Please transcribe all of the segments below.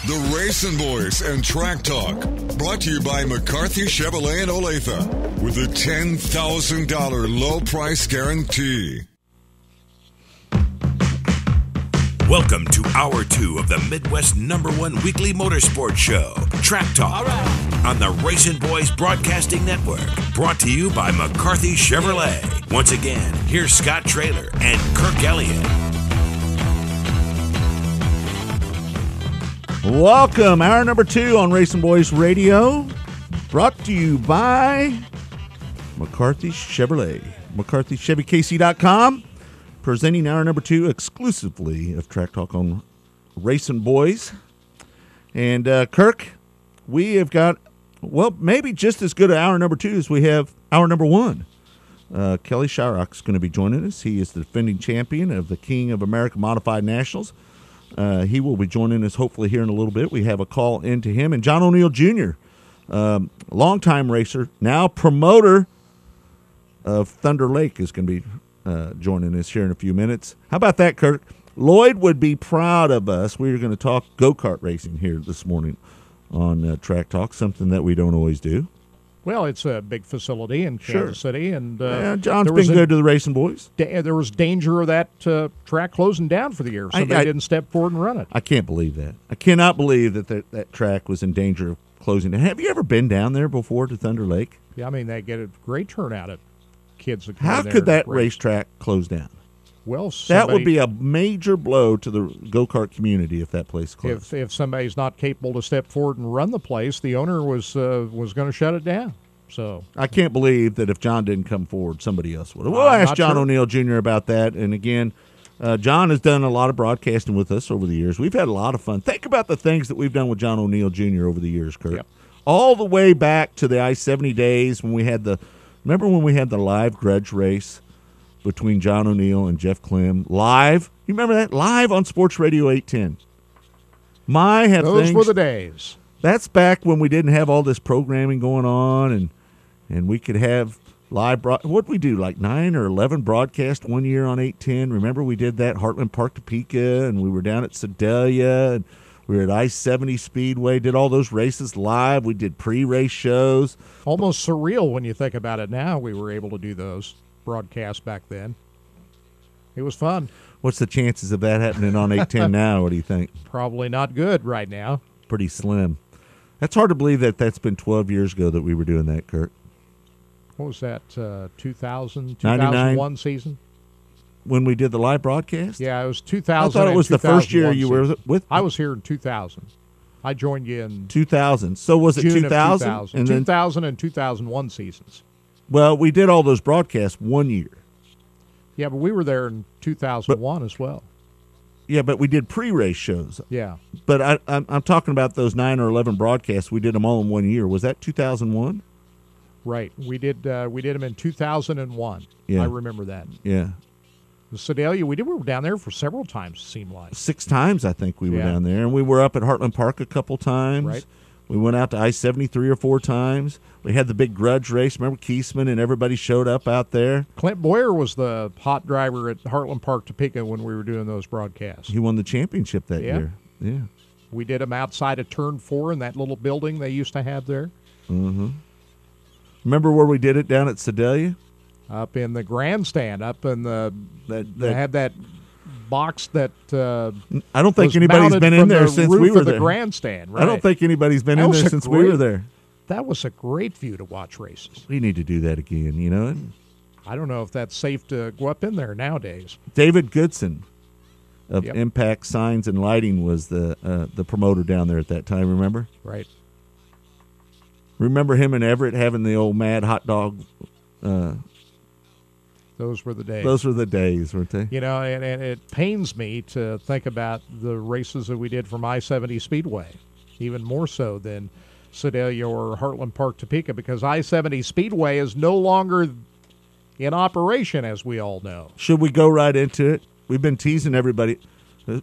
The RacinBoys and Track Talk, brought to you by McCarthy Chevrolet in Olathe, with a $10,000 low price guarantee. Welcome to Hour 2 of the Midwest #1 weekly motorsports show, Track Talk, on the RacinBoys Broadcasting Network, brought to you by McCarthy Chevrolet. Once again, here's Scott Traylor and Kirk Elliott. Welcome, hour number 2 on RacinBoys Radio, brought to you by McCarthy Chevrolet, McCarthyChevyKC.com. Presenting hour number 2 exclusively of Track Talk on RacinBoys. And Kirk, we have got, well, maybe just as good an hour number 2 as we have hour number 1. Kelly Shyrock's going to be joining us. He is the defending champion of the King of America Modified Nationals. He will be joining us hopefully here in a little bit. We have a call into him. And John O'Neill Jr., longtime racer, now promoter of Thunder Lake, is going to be joining us here in a few minutes. How about that, Kirk? Lloyd would be proud of us. We're going to talk go-kart racing here this morning on Track Talk, something that we don't always do. Well, it's a big facility in Kansas City. And John's been good to the RacinBoys. There was danger of that track closing down for the year. Somebody didn't step forward and run it. I can't believe that. I cannot believe that track was in danger of closing down. Have you ever been down there before to Thunder Lake? Yeah, I mean, they get a great turnout of kids that come How in there could that and race. racetrack close down? Well, that would be a major blow to the go-kart community if that place closed. If somebody's not capable to step forward and run the place, the owner was going to shut it down. So I can't believe that if John didn't come forward, somebody else would. We'll ask John O'Neill Jr. about that. And again, John has done a lot of broadcasting with us over the years. We've had a lot of fun. Think about the things that we've done with John O'Neill Jr. over the years, Kurt. Yep. All the way back to the I-70 days when we had remember when we had the live grudge race between John O'Neill and Jeff Clem? Live. You remember that? Live on Sports Radio 810. Those were the days. That's back when we didn't have all this programming going on, and we could have live what did we do, like 9 or 11 broadcasts one year on 810? Remember we did that Heartland Park, Topeka, and we were down at Sedalia, and we were at I-70 Speedway, did all those races live. We did pre-race shows. Almost surreal when you think about it now. We were able to do those broadcasts back then. It was fun. What's the chances of that happening on 810 now? What do you think? Probably not good right now. Pretty slim. That's hard to believe that's been 12 years ago that we were doing that, Kurt. What was that, 2001 season? When we did the live broadcast? Yeah, it was 2000. I thought it was the first year you were with me. I was here in 2000. I joined you in 2000. So was it 2000? And 2000 and 2001 seasons. Well, we did all those broadcasts one year. Yeah, but we were there in 2001 as well. Yeah, but we did pre-race shows. Yeah. But I'm talking about those 9 or 11 broadcasts. We did them all in 1 year. Was that 2001? Right. We did them in 2001. Yeah. I remember that. Yeah. The Sedalia, we were down there for several times, it seemed like. 6 times, I think, we were down there. And we were up at Heartland Park a couple times. Right. We went out to I-70 3 or 4 times. We had the big grudge race. Remember Keesman and everybody showed up out there? Clint Boyer was the hot driver at Heartland Park, Topeka when we were doing those broadcasts. He won the championship that year. Yeah. We did them outside of Turn 4 in that little building they used to have there. Mm-hmm. Remember where we did it down at Sedalia? Up in the grandstand, up in they had that box that I don't think anybody's been in there since we were there. The grandstand, right? I don't think anybody's been in there since we were there. That was a great view to watch races. We need to do that again, you know? I don't know if that's safe to go up in there nowadays. David Goodson of Impact Signs and Lighting was the promoter down there at that time, remember? Right. Remember him and Everett having the old mad hot dog? Those were the days. Those were the days, weren't they? You know, and it pains me to think about the races that we did from I-70 Speedway, even more so than Sedalia or Heartland Park, Topeka, because I-70 Speedway is no longer in operation, as we all know. Should we go right into it? We've been teasing everybody.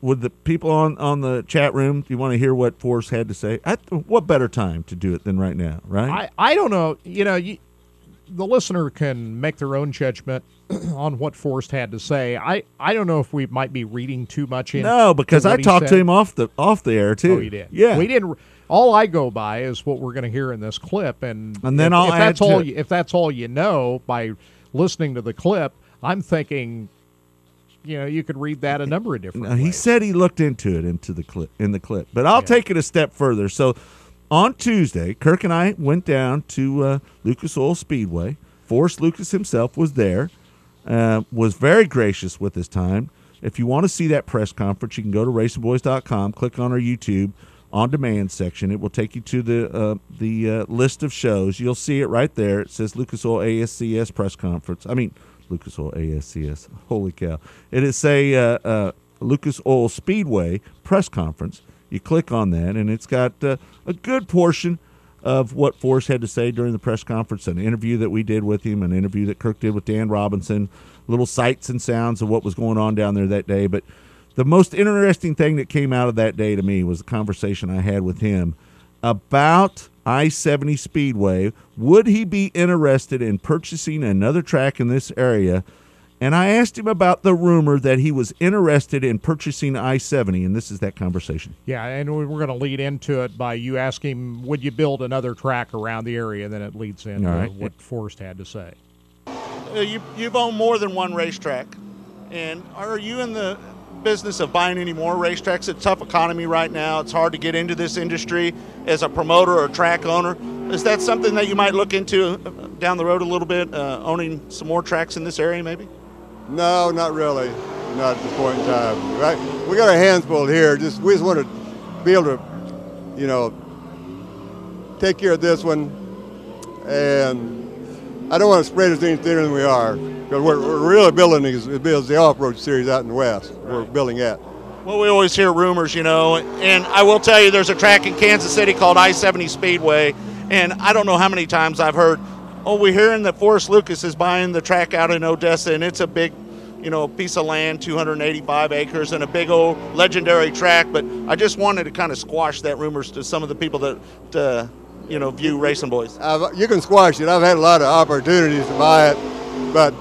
With the people on the chat room, do you want to hear what Forrest had to say? What better time to do it than right now, right? I don't know. You know, the listener can make their own judgment on what Forrest had to say. I don't know if we might be reading too much in. No, because I talked to him off the air too. Oh, you did? Yeah. We didn't. All I go by is what we're going to hear in this clip, and then I'll add to it. If that's all you know by listening to the clip, I'm thinking, you could read that a number of different ways. He said he looked into it in the clip, but I'll take it a step further. So on Tuesday, Kirk and I went down to Lucas Oil Speedway. Forrest Lucas himself was there, was very gracious with his time. If you want to see that press conference, you can go to RacinBoys.com, click on our YouTube on-demand section. It will take you to the list of shows. You'll see it right there. It says Lucas Oil ASCS press conference. I mean, Lucas Oil ASCS. Holy cow. It is a Lucas Oil Speedway press conference. You click on that, and it's got a good portion of what Forrest had to say during the press conference, an interview that we did with him, an interview that Kirk did with Dan Robinson, little sights and sounds of what was going on down there that day. But the most interesting thing that came out of that day to me was the conversation I had with him about I-70 Speedway. Would he be interested in purchasing another track in this area? And I asked him about the rumor that he was interested in purchasing I-70, and this is that conversation. Yeah, and we're going to lead into it by you asking, would you build another track around the area? And then it leads into what Forrest had to say. You've owned more than one racetrack, and are you in the business of buying any more racetracks? It's a tough economy right now. It's hard to get into this industry as a promoter or a track owner. Is that something that you might look into down the road a little bit, owning some more tracks in this area maybe? No, not really. Not at this point in time. Right? We got our hands full here. We just want to be able to, take care of this one. And I don't want to spread it any thinner than we are, because we're really building the off-road series out in the West. We're building at. Well, we always hear rumors, and I will tell you there's a track in Kansas City called I-70 Speedway, and I don't know how many times I've heard, we're hearing that Forrest Lucas is buying the track out in Odessa, and it's a big, piece of land, 285 acres, and a big old legendary track. But I just wanted to kind of squash that rumors to some of the people that, view Racing Boys. You can squash it. I've had a lot of opportunities to buy it, but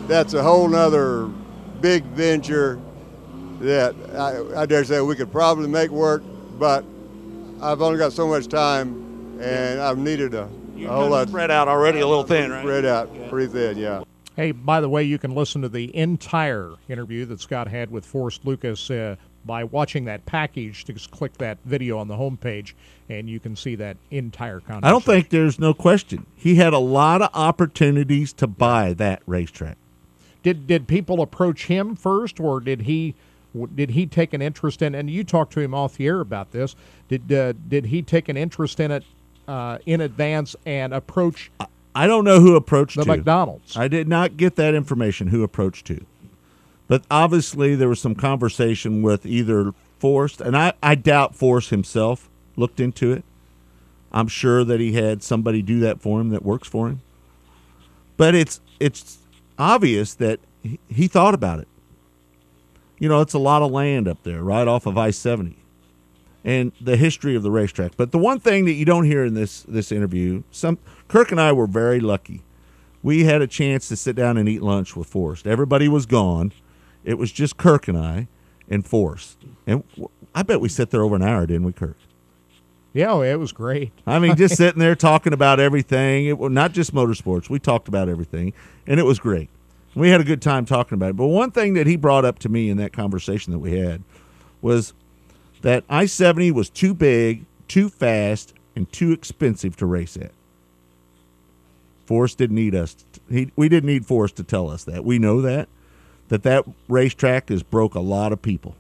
that's a whole nother big venture that I dare say we could probably make work, but I've only got so much time, and I've needed a whole lot. Spread out already a little thin, right? Spread out, pretty thin, yeah. Hey, by the way, you can listen to the entire interview that Scott had with Forrest Lucas by watching that package. Just click that video on the homepage, and you can see that entire conversation. I don't think there's no question. He had a lot of opportunities to buy that racetrack. Did people approach him first, or did he take an interest in? And you talked to him off the air about this. Did he take an interest in it in advance and approach? I don't know who approached the McDonald's. I did not get that information. Who approached to? But obviously there was some conversation with either Forrest, and I doubt Forrest himself looked into it. I'm sure that he had somebody do that for him that works for him. But it's obvious that he thought about it. It's a lot of land up there, right off of I-70, and the history of the racetrack. But the one thing that you don't hear in this interview, Kirk and I were very lucky. We had a chance to sit down and eat lunch with Forrest. Everybody was gone. It was just Kirk and I and Forrest. And I bet we sat there over an hour, didn't we, Kirk? Yeah, it was great. I mean, just sitting there talking about everything. It was not just motorsports. We talked about everything, and it was great. We had a good time talking about it. But one thing that he brought up to me in that conversation that we had was that I-70 was too big, too fast, and too expensive to race at. Forrest didn't need us. We didn't need Forrest to tell us that. We know that racetrack has broke a lot of people.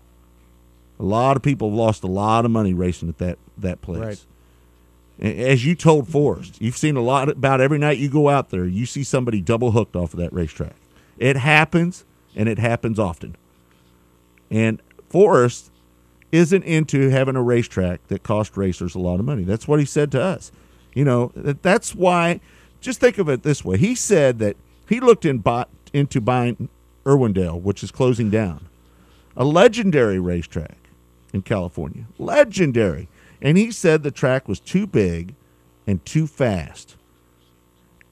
A lot of people have lost a lot of money racing at that place. Right. As you told Forrest, you've seen a lot about every night you go out there, you see somebody double hooked off of that racetrack. It happens, and it happens often. And Forrest isn't into having a racetrack that cost racers a lot of money. That's what he said to us. That's why, just think of it this way. He said that he looked into buying Irwindale, which is closing down, a legendary racetrack in California. Legendary. And he said the track was too big and too fast.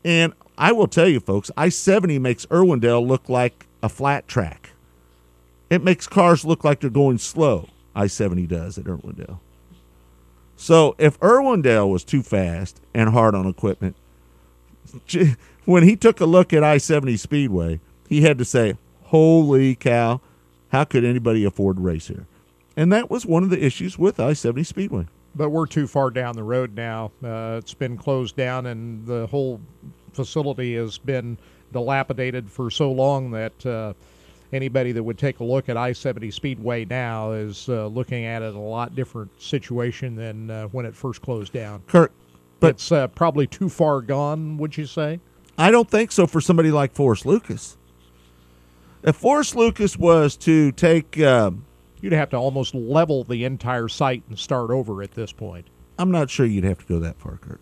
And I will tell you, folks, I-70 makes Irwindale look like a flat track. It makes cars look like they're going slow. I-70 does at Irwindale. So if Irwindale was too fast and hard on equipment, when he took a look at I-70 Speedway, he had to say, holy cow, how could anybody afford to race here? And that was one of the issues with I-70 Speedway. But we're too far down the road now. It's been closed down, and the whole facility has been dilapidated for so long that anybody that would take a look at I-70 Speedway now is looking at it in a lot different situation than when it first closed down. Kirk, but it's probably too far gone, would you say? I don't think so for somebody like Forrest Lucas. If Forrest Lucas was to take... you'd have to almost level the entire site and start over at this point. I'm not sure you'd have to go that far, Kurt.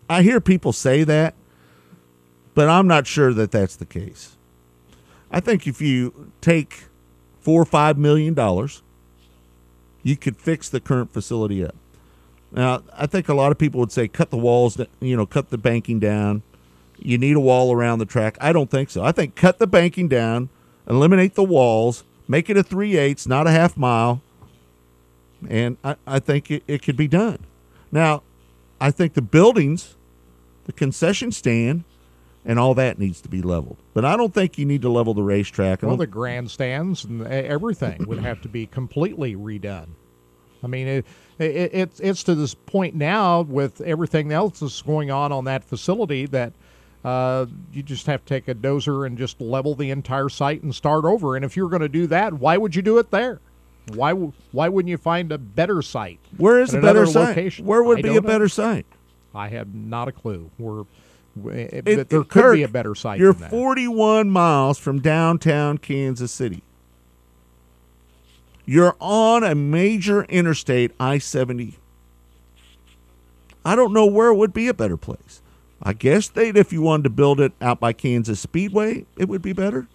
I hear people say that, but I'm not sure that that's the case. I think if you take $4 or $5 million, you could fix the current facility up. Now, I think a lot of people would say cut the walls, cut the banking down. You need a wall around the track. I don't think so. I think cut the banking down, eliminate the walls, make it a 3/8, not a half mile, and I think it could be done. Now, I think the buildings, the concession stand, and all that needs to be leveled. But I don't think you need to level the racetrack. Well, the grandstands and everything would have to be completely redone. I mean, it's to this point now with everything else that's going on that facility that you just have to take a dozer and just level the entire site and start over. And if you're going to do that, why would you do it there? Why wouldn't you find a better site? Where is a better site? Location? Where would be a better site? I have not a clue. There could be a better site. You're than that. 41 miles from downtown Kansas City. You're on a major interstate, I-70. I don't know where would be a better place. I guess if you wanted to build it out by Kansas Speedway, it would be better.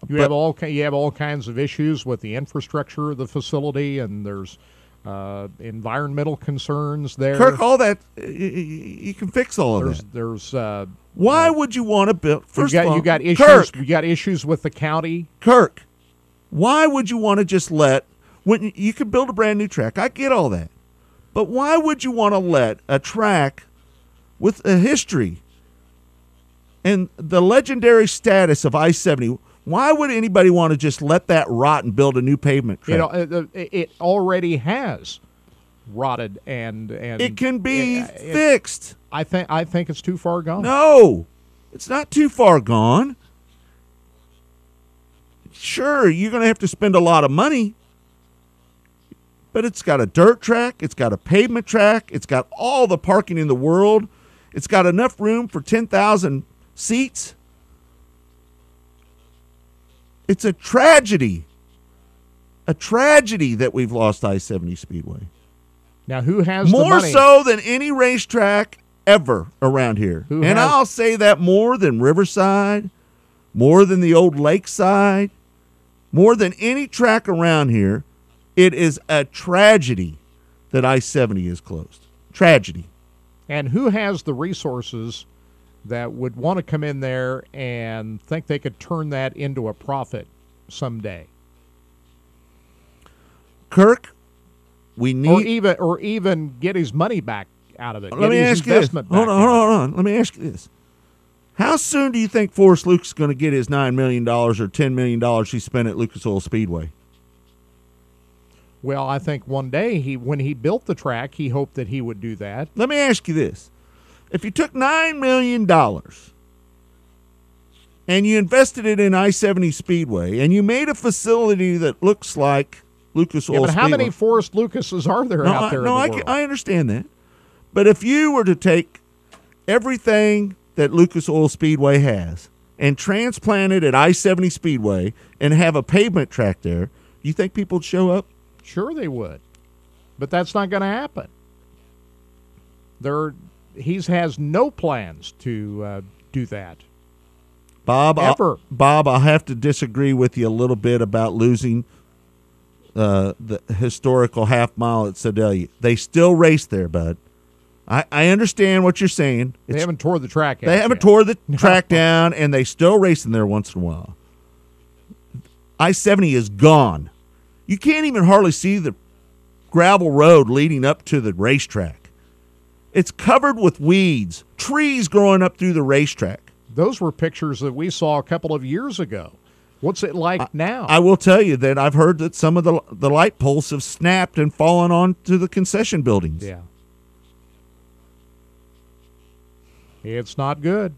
You have all kinds of issues with the infrastructure of the facility, and there's environmental concerns there. Kirk, all that you can fix all of that. There's why would you want to build? First of all, you got issues. Kirk, you got issues with the county. Kirk, why would you want to just when you could build a brand new track? I get all that, but why would you want to let a track with a history and the legendary status of I-70? Why would anybody want to just let that rot and build a new pavement track? It already has rotted and it can be fixed. I think it's too far gone. No, it's not too far gone. Sure, you're going to have to spend a lot of money, but it's got a dirt track, it's got a pavement track, it's got all the parking in the world, it's got enough room for 10,000 seats. It's a tragedy that we've lost I-70 Speedway. Now, who has more the money? so than any racetrack ever around here? I'll say that more than Riverside, more than the old Lakeside, more than any track around here. It is a tragedy that I-70 is closed. Tragedy. And who has the resources that would want to come in there and think they could turn that into a profit someday? Kirk, we need... Or even get his money back out of it. Let me ask you this. Hold on. Let me ask you this. How soon do you think Forrest Lucas is going to get his $9 million or $10 million he spent at Lucas Oil Speedway? Well, I think one day, when he built the track, he hoped that he would do that. Let me ask you this. If you took $9 million and you invested it in I-70 Speedway and you made a facility that looks like Lucas Oil Speedway. But how many Forrest Lucases are there out there in the world? I understand that. But if you were to take everything that Lucas Oil Speedway has and transplant it at I-70 Speedway and have a pavement track there, do you think people would show up? Sure they would. But that's not going to happen. He has no plans to do that. Bob, ever. Bob, I'll have to disagree with you a little bit about losing the historical half mile at Sedalia. They still race there, bud. I understand what you're saying. They haven't tore the track out. They haven't yet. tore the track down, and they still racing there once in a while. I-70 is gone. You can't even hardly see the gravel road leading up to the racetrack. It's covered with weeds, trees growing up through the racetrack. Those were pictures that we saw a couple of years ago. What's it like now? I will tell you that I've heard that some of the light poles have snapped and fallen onto the concession buildings. Yeah. It's not good.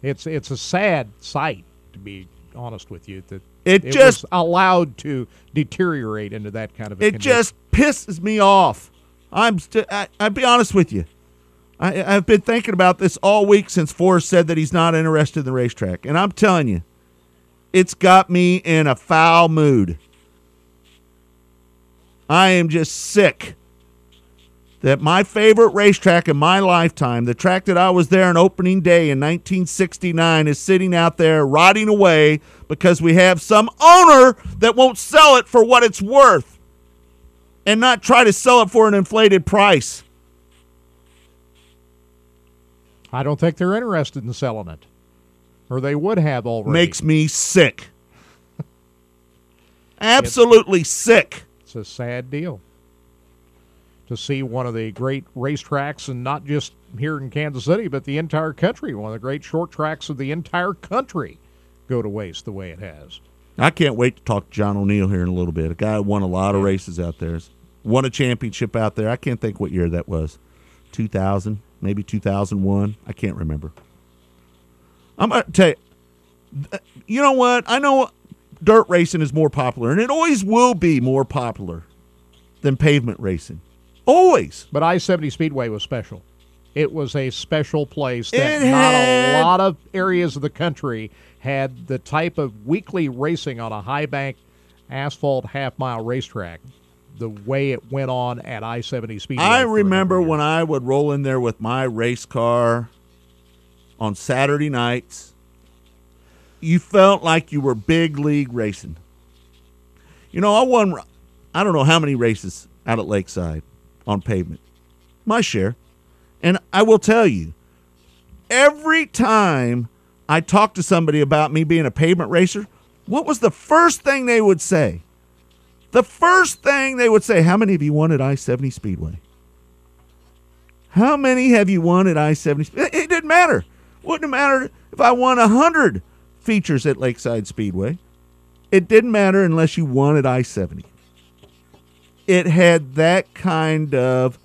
It's a sad sight, to be honest with you, that it just was allowed to deteriorate into that kind of a condition. Just pisses me off. I'll be honest with you. I've been thinking about this all week since Forrest said that he's not interested in the racetrack. And I'm telling you, it's got me in a foul mood. I am just sick that my favorite racetrack in my lifetime, the track that I was there on opening day in 1969, is sitting out there rotting away because we have some owner that won't sell it for what it's worth and not try to sell it for an inflated price. I don't think they're interested in selling it, or they would have already. Makes me sick. Absolutely sick. It's a sad deal to see one of the great racetracks, and not just here in Kansas City, but the entire country, one of the great short tracks of the entire country, go to waste the way it has. I can't wait to talk to John O'Neill here in a little bit. A guy who won a lot of races out there. Won a championship out there. I can't think what year that was. 2000, maybe 2001. I can't remember. I'm going to tell you, you know what? I know dirt racing is more popular, and it always will be more popular than pavement racing. Always. But I-70 Speedway was special. It was a special place that not a lot of areas of the country had the type of weekly racing on a high bank asphalt half-mile racetrack the way it went on at I-70 Speedway. I remember when I would roll in there with my race car on Saturday nights, you felt like you were big league racing. You know, I won, I don't know how many races out at Lakeside on pavement. My share. And I will tell you, every time I talked to somebody about me being a pavement racer, what was the first thing they would say? The first thing they would say, how many of you won at I-70 Speedway? How many have you won at I-70 Speedway? It didn't matter. Wouldn't have mattered if I won 100 features at Lakeside Speedway. It didn't matter unless you won at I-70. It had that kind of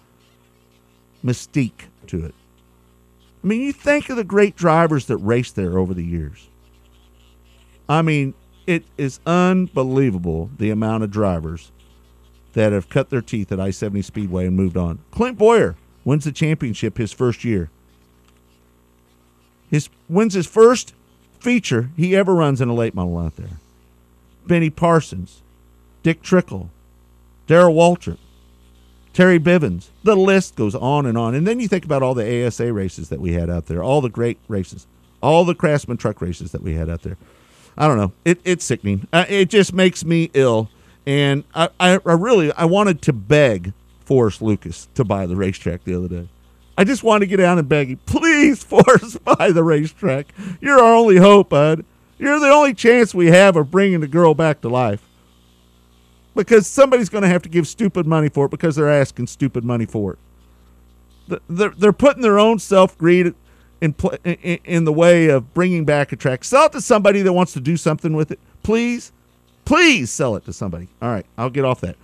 mystique to it. I mean, you think of the great drivers that raced there over the years. I mean, it is unbelievable the amount of drivers that have cut their teeth at I-70 Speedway and moved on. Clint Boyer wins the championship his first year. Wins his first feature he ever runs in a late model out there. Benny Parsons, Dick Trickle, Darrell Waltrip, Terry Bivens. The list goes on. And then you think about all the ASA races that we had out there, all the great races, all the Craftsman truck races that we had out there. I don't know. It's sickening. It just makes me ill. And I wanted to beg Forrest Lucas to buy the racetrack the other day. I just wanted to get down and beg him, please, Forrest, buy the racetrack. You're our only hope, bud. You're the only chance we have of bringing the girl back to life. Because somebody's going to have to give stupid money for it because they're asking stupid money for it. They're putting their own self-greed in the way of bringing back a track. Sell it to somebody that wants to do something with it. Please, please sell it to somebody. All right, I'll get off that.